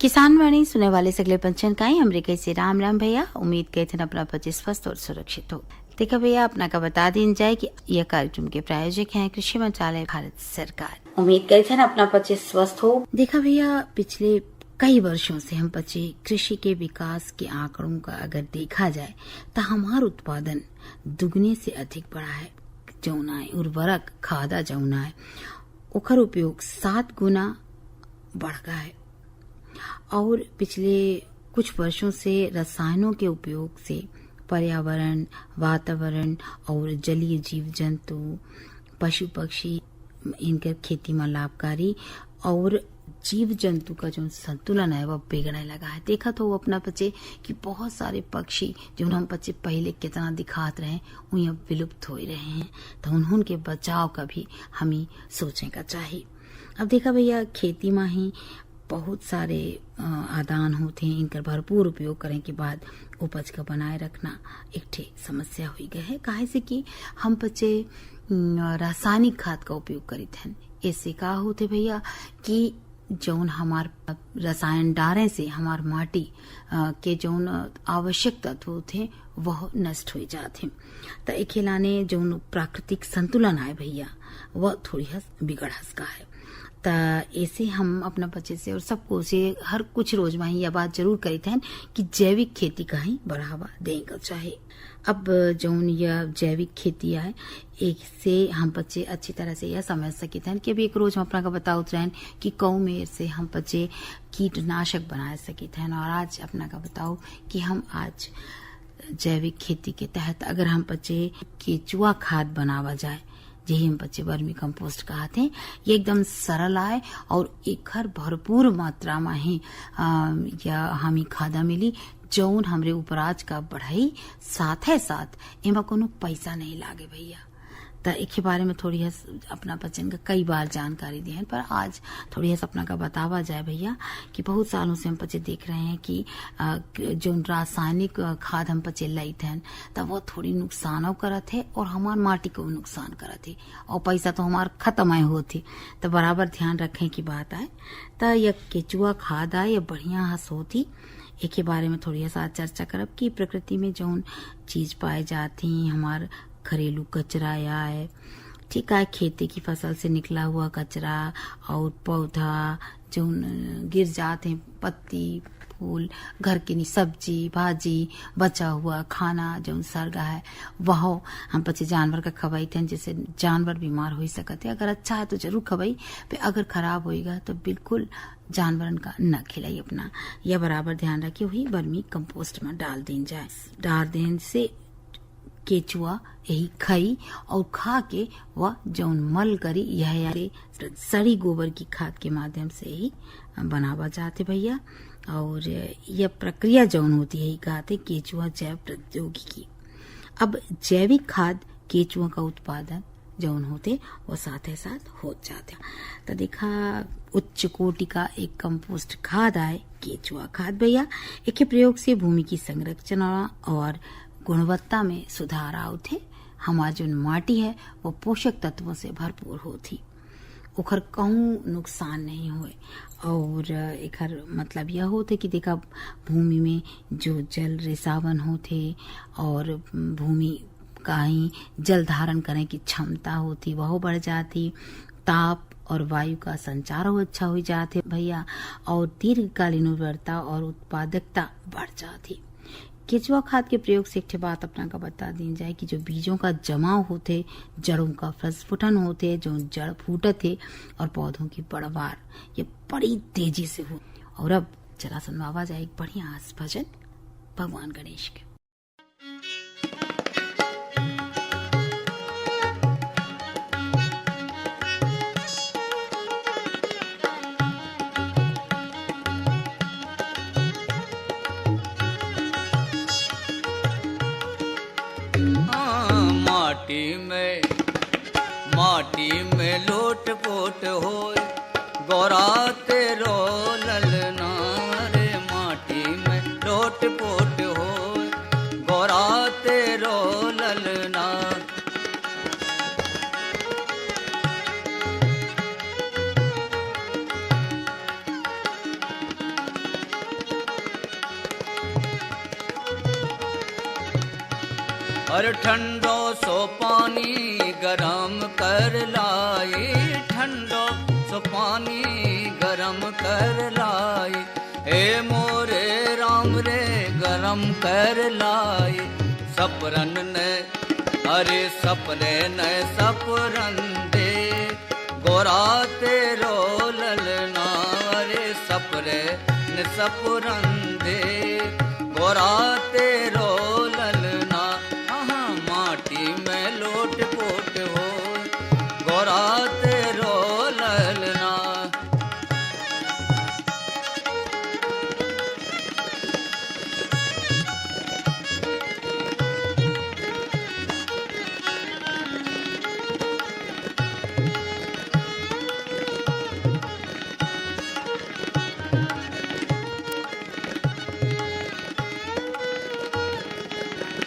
किसान वाणी सुनने वाले सगले पंचन का ही अमरीका से राम राम भैया। उम्मीद कहे थे अपना 25 स्वस्थ और सुरक्षित हो। देखा भैया, अपना का बता दी जाए कि यह कार्यक्रम के प्रायोजक हैं कृषि मंत्रालय भारत सरकार। उम्मीद कहे थे अपना 25 स्वस्थ हो। देखा भैया, पिछले कई वर्षों से हम बच्चे कृषि के विकास के आंकड़ों का अगर देखा जाए तो हमारा उत्पादन दुगने से अधिक बढ़ा है। जौना है उर्वरक खादा जौना है ओकर उपयोग 7 गुना बढ़ गया है और पिछले कुछ वर्षों से रसायनों के उपयोग से पर्यावरण, वातावरण और जलीय जीव जंतु, पशु पक्षी इनके खेती में लाभकारी और जीव जंतु का जो संतुलन है वह बिगड़ने लगा है। देखा तो वो अपना बच्चे कि बहुत सारे पक्षी जो हम बच्चे पहले कितना दिखाते रहे उन्हें अब विलुप्त हो रहे हैं, तो उनके बचाव का भी हमें सोचने का चाहिए। अब देखा भैया, खेती में ही बहुत सारे आदान होते हैं, इनका भरपूर उपयोग करने के बाद उपज का बनाए रखना एक ठे समस्या हुई गई है। काहे से कि हम बच्चे रासायनिक खाद का उपयोग करते हैं। ऐसे का होते भैया कि जौन हमार रसायन डाले से हमार माटी के जौन आवश्यक तत्व होते वह नष्ट हो जाते, तो एक खिलाने जौन प्राकृतिक संतुलन आए भैया वह थोड़ी बिगड़ का है। तो ऐसे हम अपना बच्चे से और सबको से हर कुछ रोज में यह बात जरूर करते हैं कि जैविक खेती का ही बढ़ावा देगा चाहिए। अब जौन यह जैविक खेती है एक से हम बच्चे अच्छी तरह से यह समझ सकते हैं कि अभी एक रोज हम अपना का बताओ रहें कि कौ मेर से हम बच्चे कीटनाशक बना सकते हैं। और आज अपना का बताओ कि हम आज जैविक खेती के तहत अगर हम बच्चे केचुआ खाद बनावा जाए, यही हम बच्चे वर्मी कंपोस्ट कहते हैं, ये एकदम सरल आए और एक भरपूर मात्रा में ही या हमें खादा मिली जौन हमरे उपराज का बढ़ाई साथ एमा कोनो पैसा नहीं लागे भैया। तो एक बारे में थोड़ी अपना बच्चन का कई बार जानकारी दी है, पर आज थोड़ी अपना का बतावा जाए भैया कि बहुत सालों से हम बच्चे देख रहे हैं कि जो रासायनिक खाद हम बच्चे लाते हैं तब वो थोड़ी नुकसान करत है और हमार माटी को नुकसान करत है और पैसा तो हमार खत्म आए होते, तो बराबर ध्यान रखें की बात आए। तो यह केचुआ खाद आए, यह बढ़िया हंस होती। एक के बारे में थोड़ी सा चर्चा करब कि प्रकृति में जौन चीज पाए जाती हमार घरेलू कचरा है, ठीक है, खेती की फसल से निकला हुआ कचरा और पौधा जो गिर जाते हैं, पत्ती फूल, घर की सब्जी भाजी, बचा हुआ खाना जो सरगा है वह हम बच्चे जानवर का खवाते हैं, जिससे जानवर बीमार हो सकते हैं। अगर अच्छा है तो जरूर खवाई, पे अगर खराब होएगा तो बिल्कुल जानवरन का न खिलाई। अपना यह बराबर ध्यान रखिए, वही वर्मी कंपोस्ट में डाल दें जाए। डाल देने से केचुआ यही खाई और खा के वह जौन मल करी यह सड़ी गोबर की खाद के माध्यम से ही बनावा जाते भैया। और यह प्रक्रिया जौन होती है कहते केचुआ जैव प्रौद्योगिकी। अब जैविक खाद केचुआ का उत्पादन जौन होते वो साथ हो जाते। तो देखा उच्च कोटि का एक कंपोस्ट खाद आए केचुआ खाद भैया। एक प्रयोग से भूमि की संरचना और गुणवत्ता में सुधार आते। हमारी जो माटी है वो पोषक तत्वों से भरपूर होती, ओखर कहूँ नुकसान नहीं हुए। और एक मतलब यह होते कि देखा भूमि में जो जल रिसावन होते और भूमि का ही जल धारण करने की क्षमता होती वह बढ़ जाती, ताप और वायु का संचार अच्छा हो जाते भैया, और दीर्घकालीन उर्वरता और उत्पादकता बढ़ जाती। केचुआ खाद के प्रयोग से एक बात अपना का बता दी जाए कि जो बीजों का जमाव होते, जड़ों का प्रस्फुटन होते, जो जड़ फूटते और पौधों की बढ़वार ये बड़ी तेजी से हो। और अब चला सुनवावा जाए एक बढ़िया भजन भगवान गणेश के। माटी में लोट पोट होए गौरा तेरो ललना रे, माटी में लोट पोट होए गौरा तेरो ललना। अरे ठंडो सो पानी गरम कर लाई, ठंडो सो पानी गरम कर लाई, हे मोरे राम रे गरम कर लाई। सपरन ने अरे सपने न सपरन दे, गोरा तेरो ललना, अरे सपरे न सपरन दे, गोरा तेरो ललना। माटी में लोट पोट हो, गोरा तेरो ललना।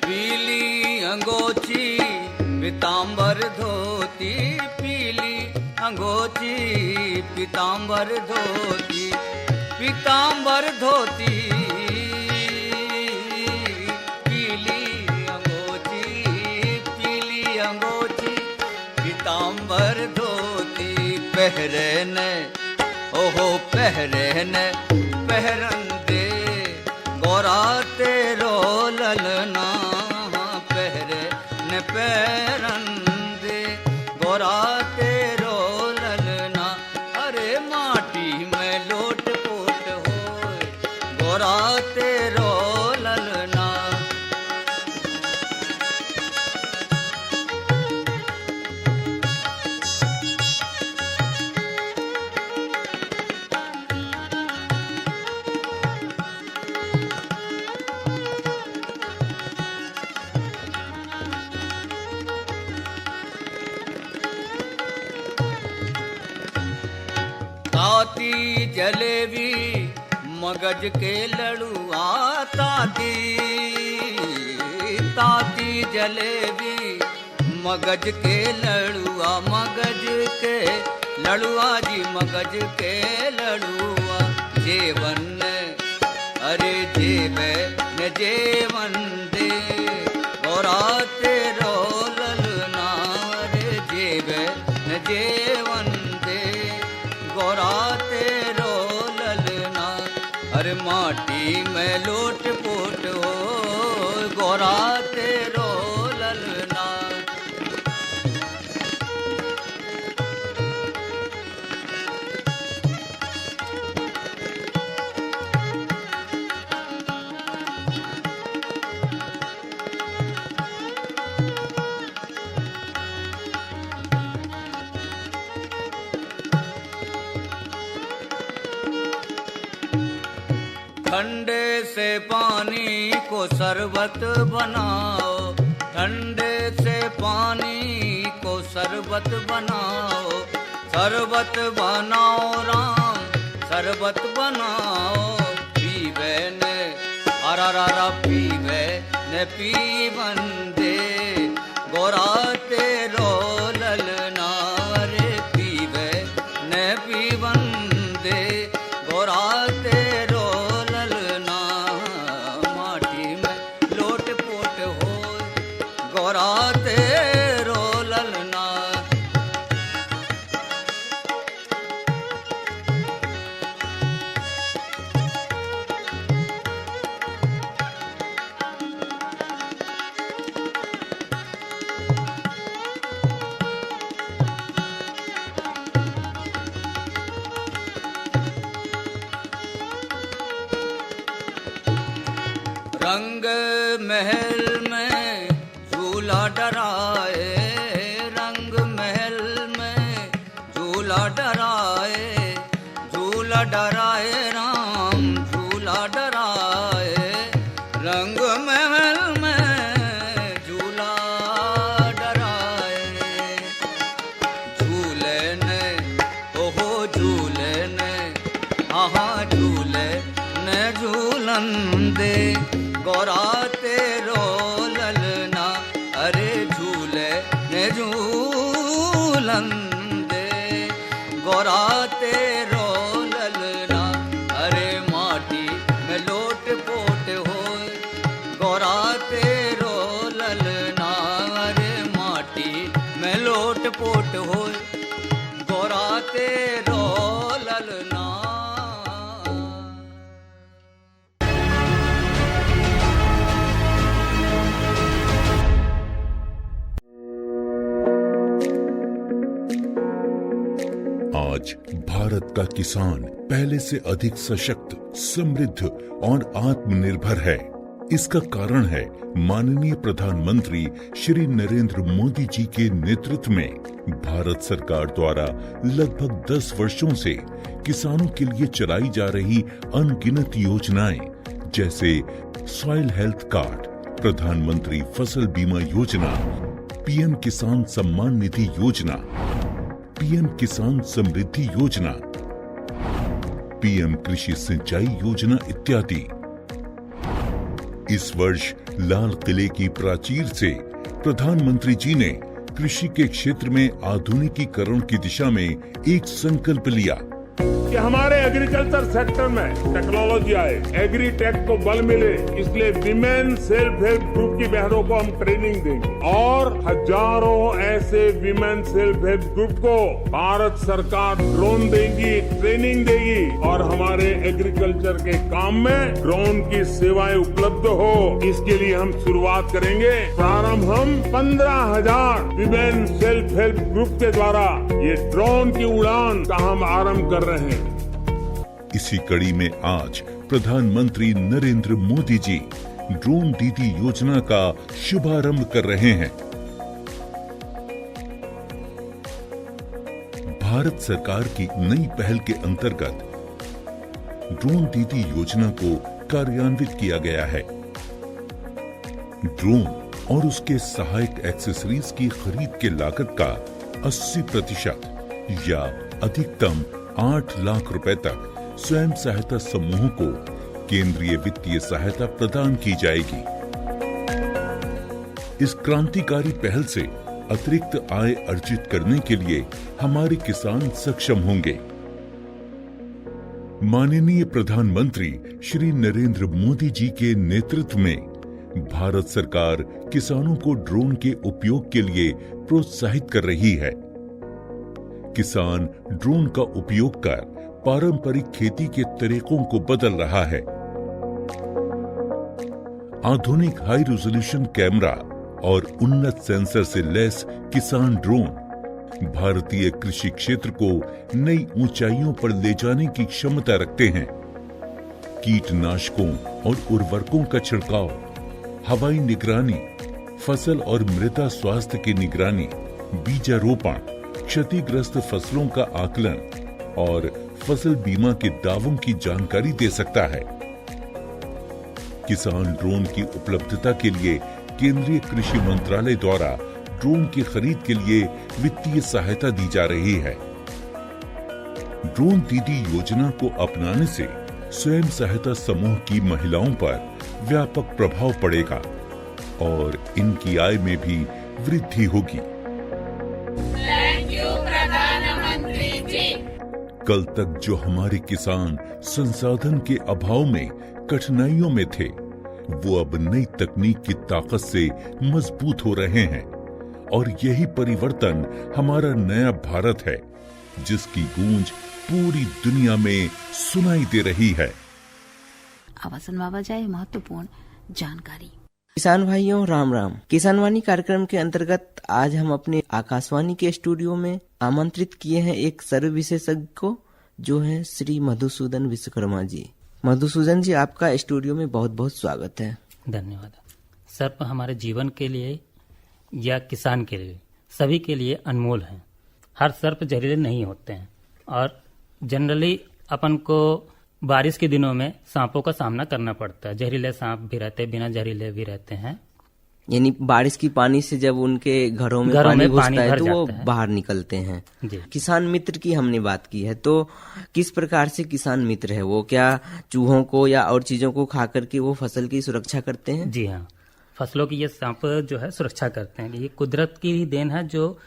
पीली अंगोची पीताम्बर धोती, पीली अंगोची पीताम्बर धोती, पीताम्बर धोती, पीली अंगोची पीताम्बर धोती, पहरे ने ओहो पहरे ने पहरन दे, गोरा तेरो ललना, पहरे न पैरन दे, गोरा तेरो ललना। अरे माटी में लोट पोट हो, गोरा तेरो ललना। ताती जलेबी मगज के लड़ुआ, ताती ताती जलेबी मगज के लड़ुआ, मगज के लड़ुआ जी मगज के लड़ुआ। जेवन अरे जेवे न जेवन दे, गोरा तेरो ललना, अरे जेवे न जेवन दे, गोरा तेरो ललना। अरे माटी में लोट पोट हो, गोरा तेरो ललना। ठंडे से पानी को शरबत बनाओ, ठंडे से पानी को शरबत बनाओ, शरबत बनाओ राम शरबत बनाओ। पीवे ने अरारा पीवे ने पीवन दे, गोरा तेरो ललना, रे पीवे ने पीवन दे, गोरा तेरो ललना। माटी में लोट पोट हो, गोरा तेरो ललना। रंग महल में झूला डराए, रंग महल में झूला डराए, झूला डराए राम झूला डराए। रंग महल में झूला डराए, झूले ने ओहो झूले ने आहा झूले ने झूलन दे, गोरा तेरो ललना, अरे झूले ने झूलन दे, गोरा तेरो ललना। अरे माटी में लोट पोट हो, गोरा तेरो ललना। आज भारत का किसान पहले से अधिक सशक्त, समृद्ध और आत्मनिर्भर है। इसका कारण है माननीय प्रधानमंत्री श्री नरेंद्र मोदी जी के नेतृत्व में भारत सरकार द्वारा लगभग 10 वर्षों से किसानों के लिए चलाई जा रही अनगिनत योजनाएं, जैसे सॉइल हेल्थ कार्ड, प्रधानमंत्री फसल बीमा योजना, पीएम किसान सम्मान निधि योजना, पीएम किसान समृद्धि योजना, पीएम कृषि सिंचाई योजना इत्यादि। इस वर्ष लाल किले की प्राचीर से प्रधानमंत्री जी ने कृषि के क्षेत्र में आधुनिकीकरण की दिशा में एक संकल्प लिया कि हमारे एग्रीकल्चर सेक्टर में टेक्नोलॉजी आए, एग्री टेक को बल मिले, इसलिए विमेन सेल्फ हेल्प ग्रुप की बहनों को हम ट्रेनिंग देंगे और हजारों ऐसे विमेन सेल्फ हेल्प ग्रुप को भारत सरकार ड्रोन देगी, ट्रेनिंग देगी और हमारे एग्रीकल्चर के काम में ड्रोन की सेवाएं उपलब्ध हो, इसके लिए हम शुरुआत करेंगे। प्रारंभ हम 15,000 विमेन सेल्फ हेल्प ग्रुप के द्वारा ये ड्रोन की उड़ान का हम आरंभ कर रहे हैं। इसी कड़ी में आज प्रधानमंत्री नरेंद्र मोदी जी ड्रोन दीदी योजना का शुभारंभ कर रहे हैं। भारत सरकार की नई पहल के अंतर्गत ड्रोन दीदी योजना को कार्यान्वित किया गया है। ड्रोन और उसके सहायक एक्सेसरीज की खरीद के लागत का 80% या अधिकतम 8 लाख रुपए तक स्वयं सहायता समूहों को केंद्रीय वित्तीय सहायता प्रदान की जाएगी। इस क्रांतिकारी पहल से अतिरिक्त आय अर्जित करने के लिए हमारे किसान सक्षम होंगे। माननीय प्रधानमंत्री श्री नरेंद्र मोदी जी के नेतृत्व में भारत सरकार किसानों को ड्रोन के उपयोग के लिए प्रोत्साहित कर रही है। किसान ड्रोन का उपयोग कर पारंपरिक खेती के तरीकों को बदल रहा है। आधुनिक हाई रेजोल्यूशन कैमरा और उन्नत सेंसर से लैस किसान ड्रोन भारतीय कृषि क्षेत्र को नई ऊंचाइयों पर ले जाने की क्षमता रखते हैं। कीटनाशकों और उर्वरकों का छिड़काव, हवाई निगरानी, फसल और मृदा स्वास्थ्य की निगरानी, बीजारोपण, क्षतिग्रस्त फसलों का आकलन और फसल बीमा के दावों की जानकारी दे सकता है। किसान ड्रोन की उपलब्धता के लिए केंद्रीय कृषि मंत्रालय द्वारा ड्रोन की खरीद के लिए वित्तीय सहायता दी जा रही है। ड्रोन दीदी योजना को अपनाने से स्वयं सहायता समूह की महिलाओं पर व्यापक प्रभाव पड़ेगा और इनकी आय में भी वृद्धि होगी। कल तक जो हमारे किसान संसाधन के अभाव में कठिनाइयों में थे, वो अब नई तकनीक की ताकत से मजबूत हो रहे हैं और यही परिवर्तन हमारा नया भारत है, जिसकी गूंज पूरी दुनिया में सुनाई दे रही है। आवासन बाबा जाए महत्वपूर्ण जानकारी। किसान भाइयों राम राम। किसान वाणी कार्यक्रम के अंतर्गत आज हम अपने आकाशवाणी के स्टूडियो में आमंत्रित किए हैं एक सर्व विशेषज्ञ को, जो है श्री मधुसूदन विश्वकर्मा जी। मधुसूदन जी, आपका स्टूडियो में बहुत बहुत स्वागत है। धन्यवाद। सर्प हमारे जीवन के लिए या किसान के लिए सभी के लिए अनमोल है। हर सर्प जहरीले नहीं होते हैं और जनरली अपन को बारिश के दिनों में सांपों का सामना करना पड़ता है। जहरीले सांप भी रहते हैं, बिना जहरीले भी रहते हैं। यानी बारिश की पानी से जब उनके घरों में पानी घुसता है तो वो बाहर निकलते हैं। जी। किसान मित्र की हमने बात की है, तो किस प्रकार से किसान मित्र है वो? क्या चूहों को या और चीजों को खा करके वो फसल की सुरक्षा करते हैं? जी हाँ, फसलों की ये सांप जो है सुरक्षा करते हैं। ये कुदरत की ही देन है। जो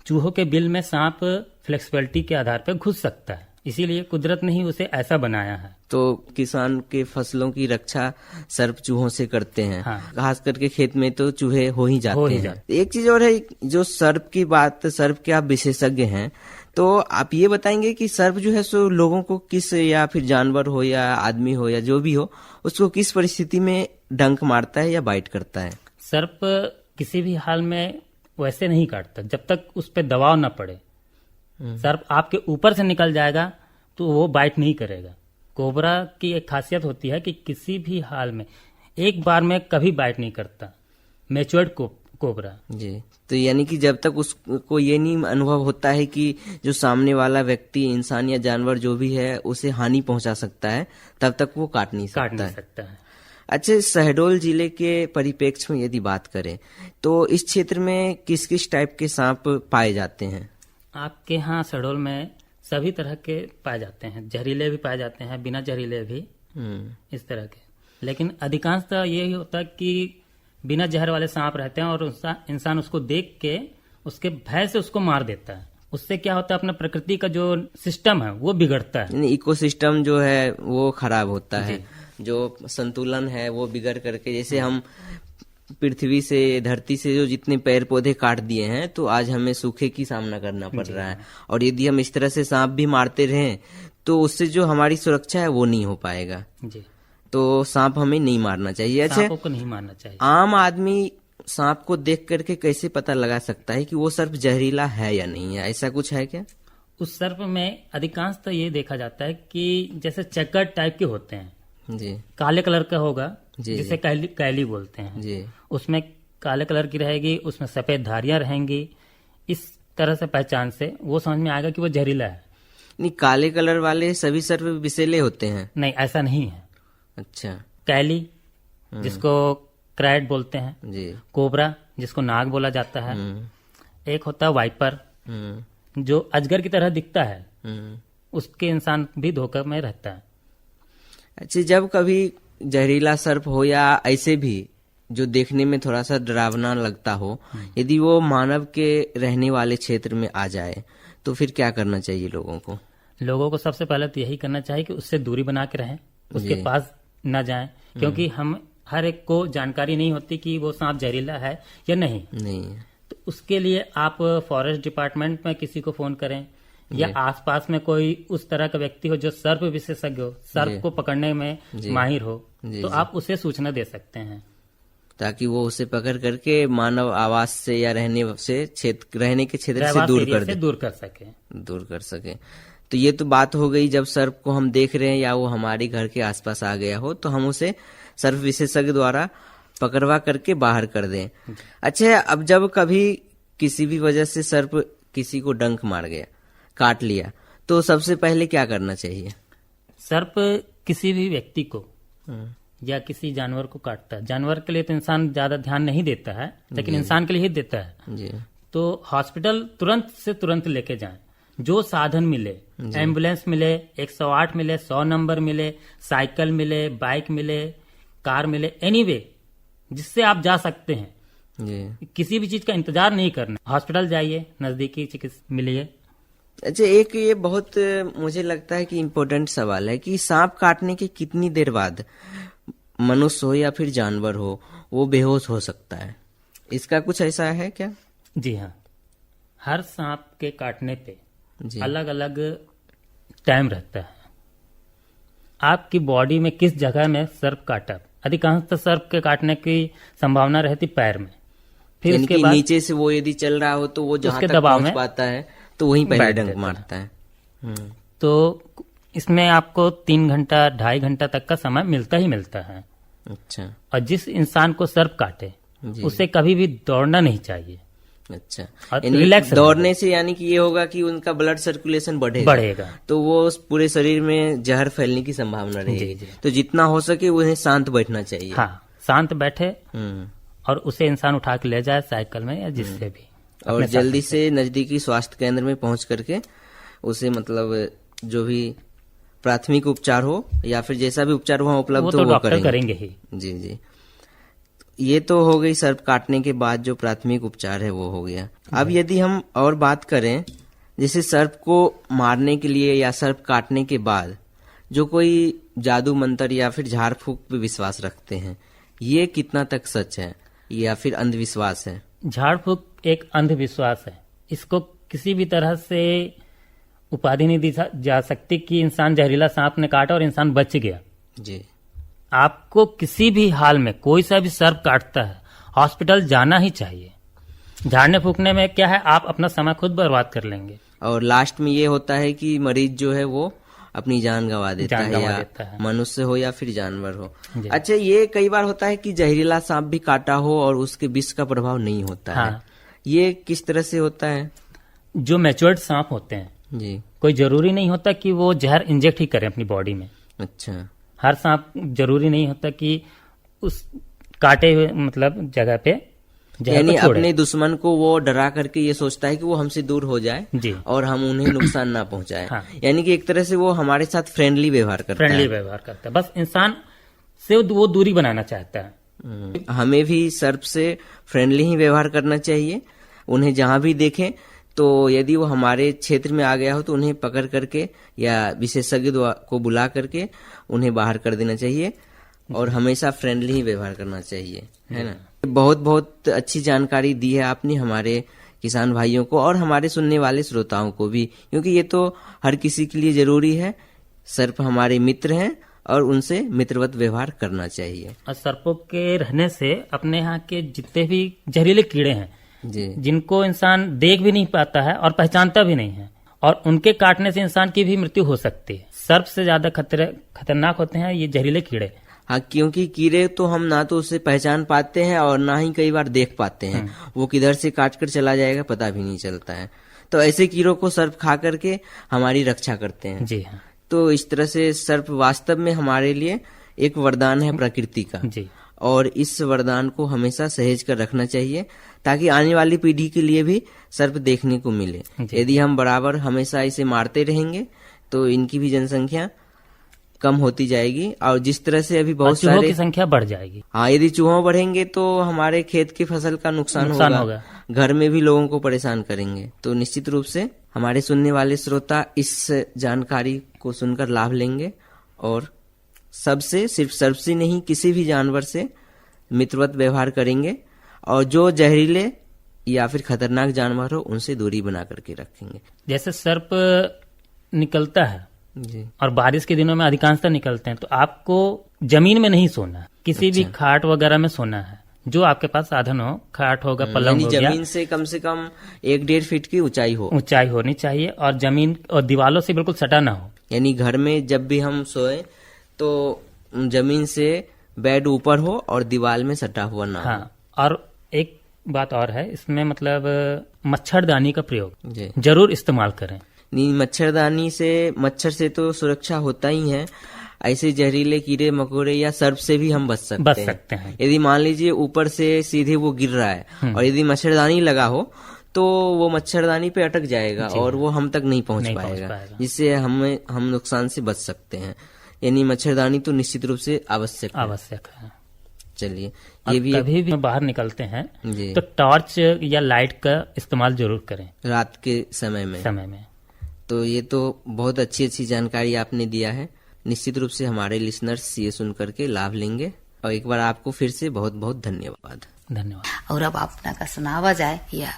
चूहों के बिल में सांप फ्लेक्सिबिलिटी के आधार पर घुस सकता है, इसीलिए कुदरत ने ही उसे ऐसा बनाया है। तो किसान के फसलों की रक्षा सर्प चूहों से करते हैं। हाँ। खास करके खेत में तो चूहे हो ही जाते हैं। एक चीज और है, जो सर्प की बात, सर्प के आप विशेषज्ञ हैं, तो आप ये बताएंगे कि सर्प जो है सो लोगों को किस, या फिर जानवर हो या आदमी हो या जो भी हो, उसको किस परिस्थिति में डंक मारता है या बाइट करता है? सर्प किसी भी हाल में वैसे नहीं काटता जब तक उस पर दबाव न पड़े। सर्प आपके ऊपर से निकल जाएगा तो वो बाइट नहीं करेगा। कोबरा की एक खासियत होती है कि किसी भी हाल में एक बार में कभी बाइट नहीं करता, मैच्योर्ड कोबरा। जी, तो यानी कि जब तक उसको ये नहीं अनुभव होता है कि जो सामने वाला व्यक्ति, इंसान या जानवर जो भी है, उसे हानि पहुंचा सकता है, तब तक वो काट नहीं सकता है। अच्छा, शहडोल जिले के परिप्रेक्ष्य में यदि बात करें तो इस क्षेत्र में किस किस टाइप के सांप पाए जाते हैं? आपके यहाँ शहडोल में सभी तरह के पाए जाते हैं, जहरीले भी पाए जाते हैं, बिना जहरीले भी, इस तरह के। लेकिन अधिकांशतः यही होता है कि बिना जहर वाले सांप रहते हैं और इंसान उसको देख के उसके भय से उसको मार देता है। उससे क्या होता है, अपना प्रकृति का जो सिस्टम है वो बिगड़ता है, इकोसिस्टम जो है वो खराब होता है, जो संतुलन है वो बिगड़ करके, जैसे हम पृथ्वी से, धरती से जो जितने पेड़ पौधे काट दिए हैं तो आज हमें सूखे की सामना करना पड़ रहा है। और यदि हम इस तरह से सांप भी मारते रहें तो उससे जो हमारी सुरक्षा है वो नहीं हो पाएगा जी। तो सांप हमें नहीं मारना चाहिए। अच्छा, सांपों को नहीं मारना चाहिए। आम आदमी सांप को देख करके कैसे पता लगा सकता है कि वो सर्प जहरीला है या नहीं है? ऐसा कुछ है क्या? उस सर्प में अधिकांशतः ये देखा जाता है कि जैसे चक्कर टाइप के होते हैं जी, काले कलर का होगा जी, जिसे कैली बोलते हैं जी, उसमें काले कलर की रहेगी, उसमें सफेद धारियां रहेंगी। इस तरह से पहचान से वो समझ में आएगा कि वो जहरीला है। नहीं, काले कलर वाले सभी सर्प विषैले होते हैं? नहीं, ऐसा नहीं है। अच्छा, कैली जिसको क्रैट बोलते हैं, जी, कोबरा जिसको नाग बोला जाता है, एक होता है वाइपर जो अजगर की तरह दिखता है, उसके इंसान भी धोखे में रहता है। अच्छा, जब कभी जहरीला सर्प हो या ऐसे भी जो देखने में थोड़ा सा डरावना लगता हो, यदि वो मानव के रहने वाले क्षेत्र में आ जाए तो फिर क्या करना चाहिए लोगों को? लोगों को सबसे पहले तो यही करना चाहिए कि उससे दूरी बना के रहें, उसके पास न जाएं, क्योंकि हम हर एक को जानकारी नहीं होती कि वो सांप जहरीला है या नहीं। तो उसके लिए आप फॉरेस्ट डिपार्टमेंट में किसी को फोन करें या आसपास में कोई उस तरह का व्यक्ति हो जो सर्प विशेषज्ञ हो, सर्प को पकड़ने में माहिर हो, तो आप उसे सूचना दे सकते हैं ताकि वो उसे पकड़ करके मानव आवास से या रहने के क्षेत्र से दूर कर सके। तो ये तो बात हो गई जब सर्प को हम देख रहे हैं या वो हमारे घर के आसपास आ गया हो तो हम उसे सर्प विशेषज्ञ द्वारा पकड़वा करके बाहर कर दें। अच्छा, अब जब कभी किसी भी वजह से सर्प किसी को डंक मार गया, काट लिया, तो सबसे पहले क्या करना चाहिए? सर्प किसी भी व्यक्ति को या किसी जानवर को काटता है, जानवर के लिए तो इंसान ज्यादा ध्यान नहीं देता है, लेकिन इंसान के लिए ही देता है जी। तो हॉस्पिटल तुरंत से तुरंत लेके जाएं। जो साधन मिले, एम्बुलेंस मिले, 108 मिले, 100 नंबर मिले, साइकिल मिले, बाइक मिले, कार मिले, एनीवे जिससे आप जा सकते हैं जी। किसी भी चीज का इंतजार नहीं करना, हॉस्पिटल जाइए, नजदीकी चिकित्सक मिलिए। अच्छा, एक ये बहुत मुझे लगता है कि इम्पोर्टेंट सवाल है कि सांप काटने के कितनी देर बाद मनुष्य हो या फिर जानवर हो वो बेहोश हो सकता है? इसका कुछ ऐसा है क्या? जी हाँ, हर सांप के काटने पे अलग अलग टाइम रहता है। आपकी बॉडी में किस जगह में सर्प काटा, अधिकांशतः सर्प के काटने की संभावना रहती पैर में, फिर उसके बाद नीचे से वो यदि चल रहा हो तो वो जहां तक पहुंच पाता है तो वहीं पहले डंक मारता है। तो इसमें आपको 3 घंटा 2.5 घंटा तक का समय मिलता ही मिलता है। अच्छा, और जिस इंसान को सर्प काटे उसे कभी भी दौड़ना नहीं चाहिए। अच्छा, रिलैक्स दौड़ने से यानी कि ये होगा कि उनका ब्लड सर्कुलेशन बढ़ेगा तो वो पूरे शरीर में जहर फैलने की संभावना रहेगी। तो जितना हो सके उन्हें शांत बैठना चाहिए। हाँ, शांत बैठे और उसे इंसान उठा के ले जाए साइकिल में या जिससे भी, और जल्दी से नजदीकी स्वास्थ्य केंद्र में पहुंच करके उसे मतलब जो भी प्राथमिक उपचार हो या फिर जैसा भी उपचार वहाँ उपलब्ध हो वो करेंगे ही। जी जी। ये तो हो गई सर्प काटने के बाद जो प्राथमिक उपचार है वो हो गया। अब यदि हम और बात करें, जैसे सर्प को मारने के लिए या सर्प काटने के बाद जो कोई जादू मंत्र या फिर झाड़ फूक पे विश्वास रखते हैं, ये कितना तक सच है या फिर अंधविश्वास है? झाड़ फूक एक अंधविश्वास है। इसको किसी भी तरह से उपाधि नहीं दी जा सकती कि इंसान जहरीला सांप ने काटा और इंसान बच गया। जी। आपको किसी भी हाल में कोई सा भी सर्प काटता है हॉस्पिटल जाना ही चाहिए। झाड़ने फूकने में क्या है, आप अपना समय खुद बर्बाद कर लेंगे। और लास्ट में ये होता है कि मरीज जो है वो अपनी जान गंवा देता है, या मनुष्य हो या फिर जानवर हो। अच्छा, ये कई बार होता है कि जहरीला सांप भी काटा हो और उसके विष का प्रभाव नहीं होता है, ये किस तरह से होता है? जो मैच्योर्ड सांप होते हैं जी, कोई जरूरी नहीं होता कि वो जहर इंजेक्ट ही करें अपनी बॉडी में। अच्छा, हर सांप जरूरी नहीं होता कि उस काटे हुए मतलब जगह पे यानी अपने दुश्मन को वो डरा करके ये सोचता है कि वो हमसे दूर हो जाए जी, और हम उन्हें नुकसान ना पहुंचाए। यानी कि एक तरह से वो हमारे साथ फ्रेंडली व्यवहार करता है, बस इंसान से वो दूरी बनाना चाहता है। हमें भी सर्प से फ्रेंडली ही व्यवहार करना चाहिए। उन्हें जहां भी देखें तो यदि वो हमारे क्षेत्र में आ गया हो तो उन्हें पकड़ करके या विशेषज्ञ को बुला करके उन्हें बाहर कर देना चाहिए और हमेशा फ्रेंडली ही व्यवहार करना चाहिए, है ना। बहुत बहुत अच्छी जानकारी दी है आपने हमारे किसान भाइयों को और हमारे सुनने वाले श्रोताओं को भी, क्योंकि ये तो हर किसी के लिए जरूरी है। सर्प हमारे मित्र हैं और उनसे मित्रवत व्यवहार करना चाहिए। और सर्पों के रहने से अपने यहाँ के जितने भी जहरीले कीड़े हैं जी, जिनको इंसान देख भी नहीं पाता है और पहचानता भी नहीं है, और उनके काटने से इंसान की भी मृत्यु हो सकती है। सर्प से ज्यादा खतरनाक होते हैं ये जहरीले कीड़े। हाँ, क्योंकि कीड़े तो हम ना तो उसे पहचान पाते हैं और ना ही कई बार देख पाते हैं, वो किधर से काट कर चला जाएगा पता भी नहीं चलता है। तो ऐसे कीड़ों को सर्प खा करके हमारी रक्षा करते हैं। जी हाँ। तो इस तरह से सर्प वास्तव में हमारे लिए एक वरदान है प्रकृति का जी, और इस वरदान को हमेशा सहेज कर रखना चाहिए ताकि आने वाली पीढ़ी के लिए भी सर्प देखने को मिले। यदि हम बराबर हमेशा इसे मारते रहेंगे तो इनकी भी जनसंख्या कम होती जाएगी और जिस तरह से अभी बहुत सारे की संख्या बढ़ जाएगी। हाँ, यदि चूहों बढ़ेंगे तो हमारे खेत की फसल का नुकसान होगा, घर में भी लोगों को परेशान करेंगे। तो निश्चित रूप से हमारे सुनने वाले श्रोता इस जानकारी को सुनकर लाभ लेंगे और सबसे, सिर्फ सर्प से नहीं किसी भी जानवर से मित्रवत व्यवहार करेंगे और जो जहरीले या फिर खतरनाक जानवर हो उनसे दूरी बना करके रखेंगे। जैसे सर्प निकलता है जी, और बारिश के दिनों में अधिकांशतः निकलते हैं, तो आपको जमीन में नहीं सोना है, किसी भी खाट वगैरह में सोना है। जो आपके पास साधन हो, खाट होगा, पलंग हो गया, जमीन से कम 1-1.5 फीट की ऊंचाई होनी चाहिए और जमीन और दीवारों से बिल्कुल सटा ना हो। यानी घर में जब भी हम सोए तो जमीन से बेड ऊपर हो और दीवार में सटा हुआ ना हो। और एक बात और है इसमें, मतलब मच्छरदानी का प्रयोग जरूर इस्तेमाल करें। नहीं, मच्छर से तो सुरक्षा होता ही है, ऐसे जहरीले कीड़े मकोड़े या सर्प से भी हम बच सकते हैं। यदि मान लीजिए ऊपर से सीधे वो गिर रहा है और यदि मच्छरदानी लगा हो तो वो मच्छरदानी पे अटक जाएगा और वो हम तक नहीं पहुंच पाएगा, जिससे हम नुकसान से बच सकते हैं। यानी मच्छरदानी तो निश्चित रूप से आवश्यक है। चलिए, ये भी कभी भी बाहर निकलते हैं तो टॉर्च या लाइट का इस्तेमाल जरूर करें रात के समय में। तो ये तो बहुत अच्छी जानकारी आपने दिया है। निश्चित रूप से हमारे लिसनर्स ये सुन करके लाभ लेंगे और एक बार आपको फिर से बहुत बहुत धन्यवाद। और अब अपना का सुनावा जाए या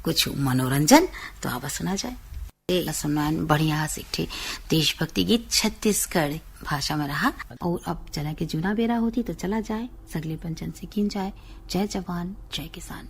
कुछ मनोरंजन, तो आप सुना जाए सुनान बढ़िया सीखे देशभक्ति गीत छत्तीसगढ़ भाषा में रहा। और अब चला के जुना बेरा होती तो चला जाए सगले पंचन से गिन जाए। जय जवान जय किसान।